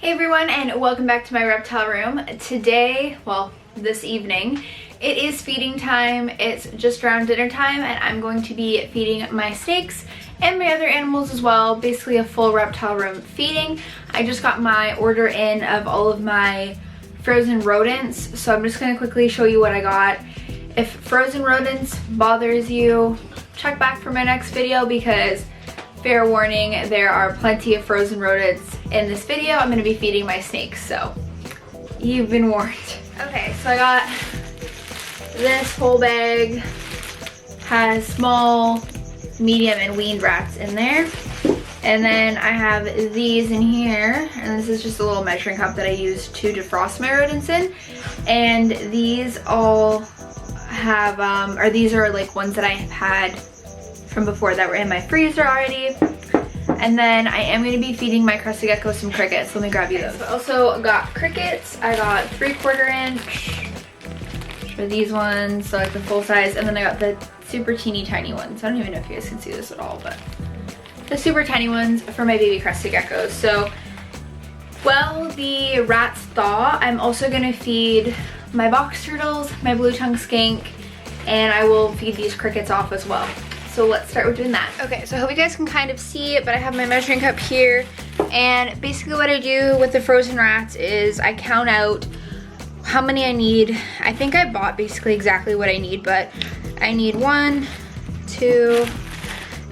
Hey everyone, and welcome back to my reptile room. Today, well, this evening, it is feeding time. It's just around dinner time and I'm going to be feeding my snakes and my other animals as well. Basically a full reptile room feeding. I just got my order in of all of my frozen rodents, so I'm just going to quickly show you what I got. If frozen rodents bothers you, check back for my next video because fair warning, there are plenty of frozen rodents in this video. I'm going to be feeding my snakes, so you've been warned. Okay, so I got this whole bag. Has small, medium, and weaned rats in there. And then I have these in here, and this is just a little measuring cup that I use to defrost my rodents in. And these all have, or these are like ones that I have had from before that were in my freezer already. And then I am going to be feeding my crested gecko some crickets. Let me grab you those. So I also got crickets. I got 3/4 inch for these ones, so like the full size, and then I got the super teeny tiny ones. I don't even know if you guys can see this at all, but the super tiny ones for my baby crested geckos. So while the rats thaw, I'm also going to feed my box turtles, my blue tongue skink, and I will feed these crickets off as well. So let's start with doing that. Okay, so I hope you guys can kind of see it, but I have my measuring cup here. And basically what I do with the frozen rats is I count out how many I need. I think I bought basically exactly what I need, but I need 1, 2,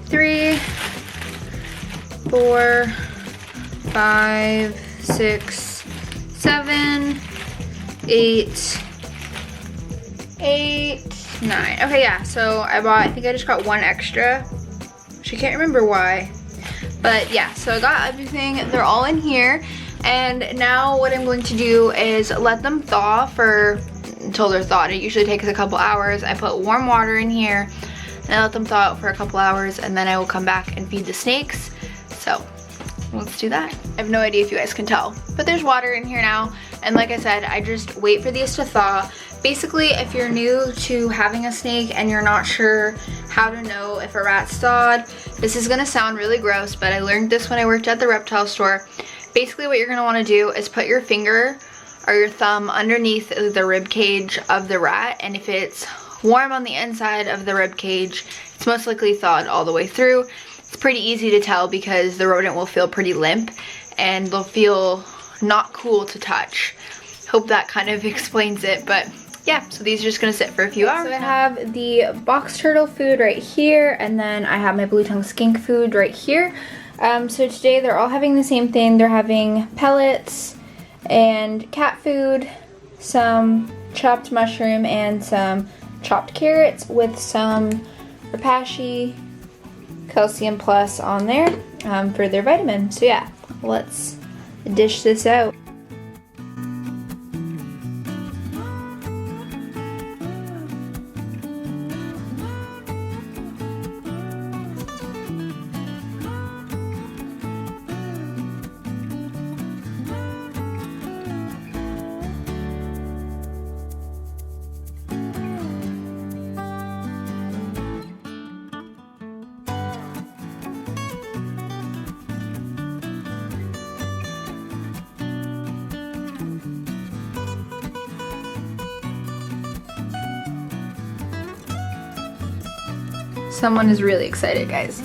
3, 4, 5, 6, 7, 8, 9. Okay, yeah, so I think I just got 1 extra, which I can't remember why. But yeah, so I got everything. They're all in here. And now what I'm going to do is let them thaw until they're thawed. It usually takes a couple hours. I put warm water in here and I let them thaw out for a couple hours, and then I will come back and feed the snakes. So let's do that. I have no idea if you guys can tell, but there's water in here now. And like I said, I just wait for these to thaw. Basically, if you're new to having a snake and you're not sure how to know if a rat's thawed, this is gonna sound really gross, but I learned this when I worked at the reptile store. Basically, what you're gonna wanna do is put your finger or your thumb underneath the rib cage of the rat, and if it's warm on the inside of the rib cage, it's most likely thawed all the way through. It's pretty easy to tell because the rodent will feel pretty limp and they'll feel not cool to touch. Hope that kind of explains it, but yeah, so these are just gonna sit for a few hours. So I have the box turtle food right here, and then I have my blue tongue skink food right here. So today they're all having the same thing. They're having pellets and cat food, some chopped mushroom, and some chopped carrots with some Repashy Calcium Plus on there for their vitamin. So yeah, let's dish this out. Someone is really excited, guys.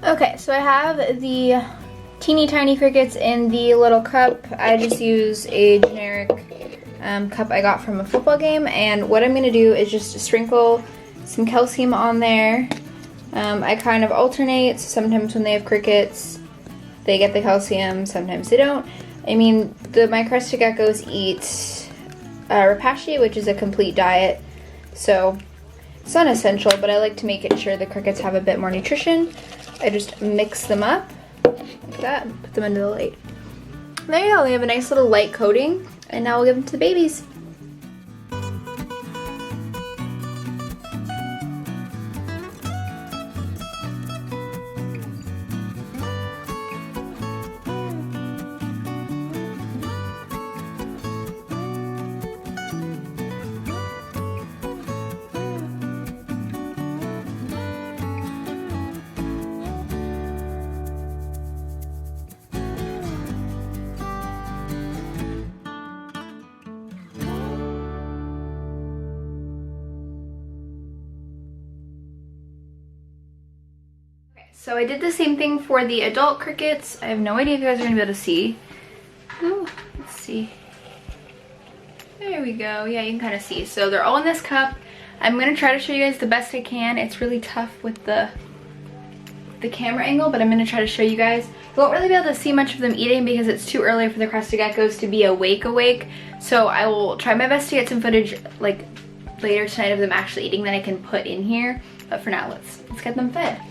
Okay, so I have the teeny tiny crickets in the little cup. I just use a generic cup I got from a football game, and what I'm going to do is just sprinkle some calcium on there. I kind of alternate. Sometimes when they have crickets, they get the calcium, sometimes they don't. I mean, my crested geckos eat Reptile, which is a complete diet, so it's not essential, but I like to make it sure the crickets have a bit more nutrition. I just mix them up like that and put them into the light. There you go, they have a nice little light coating, and now we'll give them to the babies. So I did the same thing for the adult crickets. I have no idea if you guys are gonna be able to see. Ooh, let's see. There we go. Yeah, you can kind of see. So they're all in this cup. I'm gonna try to show you guys the best I can. It's really tough with the camera angle, but I'm gonna try to show you guys. You won't really be able to see much of them eating because it's too early for the crested geckos to be awake. So I will try my best to get some footage like later tonight of them actually eating that I can put in here. But for now, let's get them fed.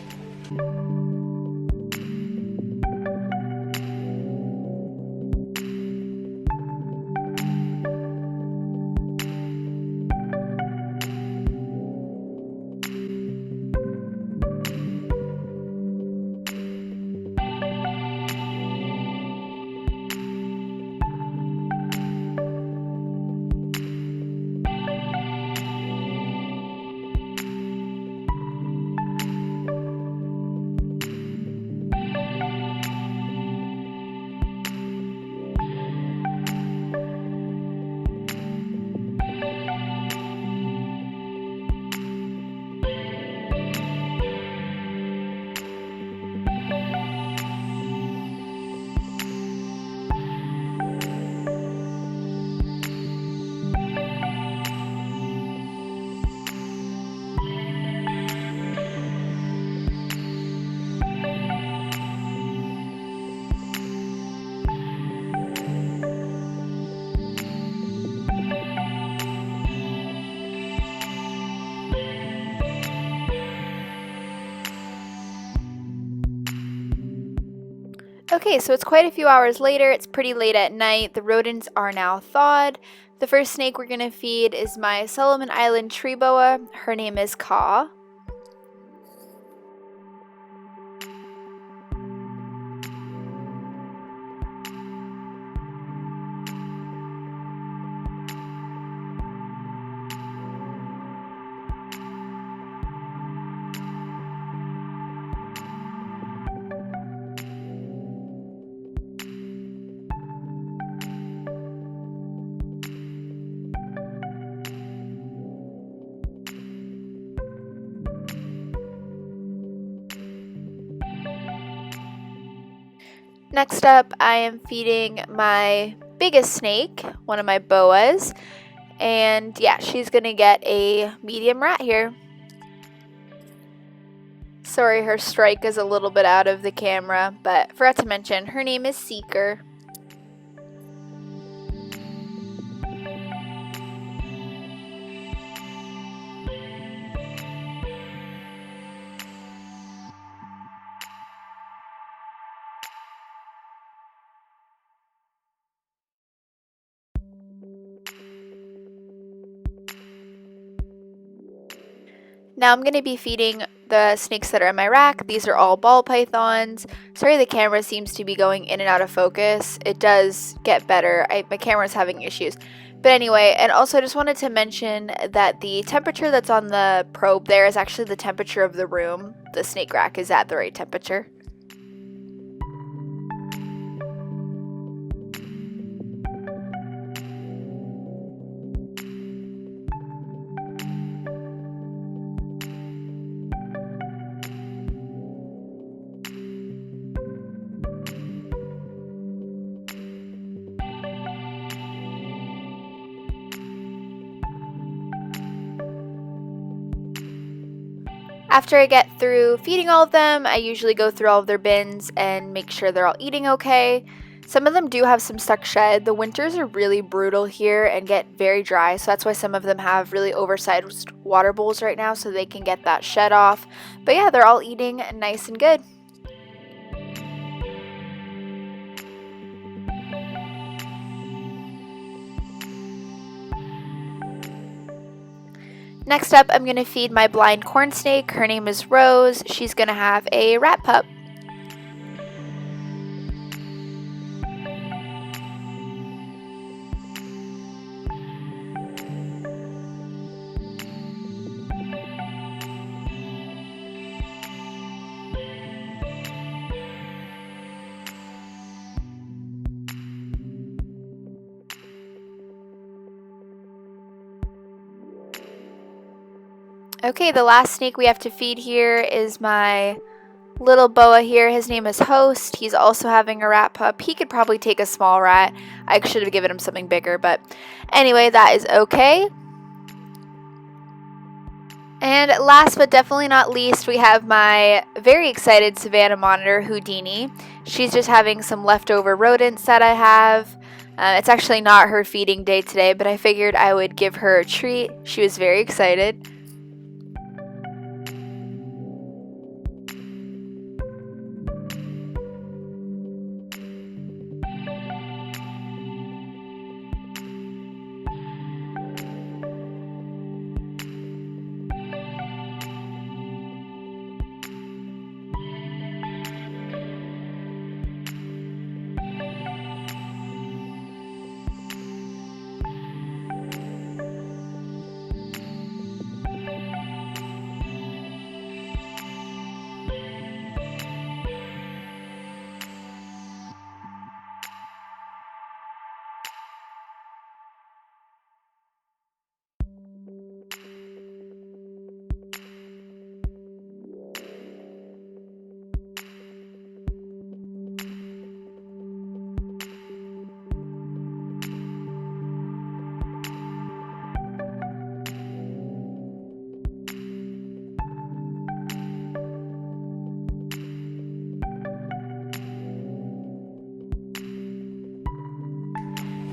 Okay, so it's quite a few hours later. It's pretty late at night. The rodents are now thawed. The first snake we're going to feed is my Solomon Island tree boa. Her name is Ka. Next up, I am feeding my biggest snake, one of my boas, and yeah, she's gonna get a medium rat here. Sorry, her strike is a little bit out of the camera, but forgot to mention, her name is Seeker. Now I'm going to be feeding the snakes that are in my rack. These are all ball pythons. Sorry the camera seems to be going in and out of focus. It does get better. My camera's having issues. But anyway, and also I just wanted to mention that the temperature that's on the probe there is actually the temperature of the room. The snake rack is at the right temperature. After I get through feeding all of them, I usually go through all of their bins and make sure they're all eating okay. Some of them do have some stuck shed. The winters are really brutal here and get very dry, so that's why some of them have really oversized water bowls right now so they can get that shed off. But yeah, they're all eating nice and good. Next up, I'm going to feed my blind corn snake. Her name is Rose. She's going to have a rat pup. Okay, the last snake we have to feed here is my little boa here. His name is Host. He's also having a rat pup. He could probably take a small rat. I should have given him something bigger, but anyway, that is okay. And last but definitely not least, we have my very excited savannah monitor, Houdini. She's just having some leftover rodents that I have. It's actually not her feeding day today, but I figured I would give her a treat. She was very excited.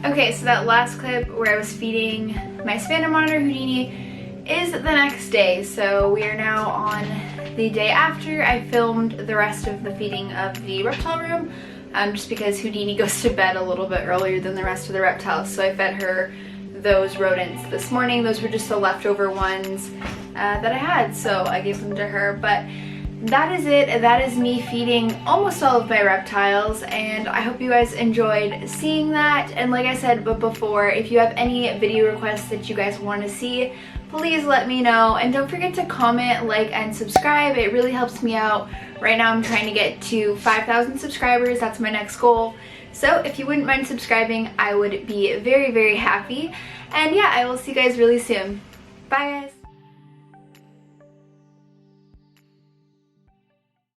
Okay, so that last clip where I was feeding my savannah monitor Houdini is the next day. So we are now on the day after. I filmed the rest of the feeding of the reptile room just because Houdini goes to bed a little bit earlier than the rest of the reptiles. So I fed her those rodents this morning. Those were just the leftover ones that I had, so I gave them to her. But that is it. That is me feeding almost all of my reptiles, and I hope you guys enjoyed seeing that. And like I said before, if you have any video requests that you guys want to see, please let me know. And don't forget to comment, like, and subscribe. It really helps me out. Right now I'm trying to get to 5,000 subscribers. That's my next goal. So if you wouldn't mind subscribing, I would be very, very happy. And yeah, I will see you guys really soon. Bye guys.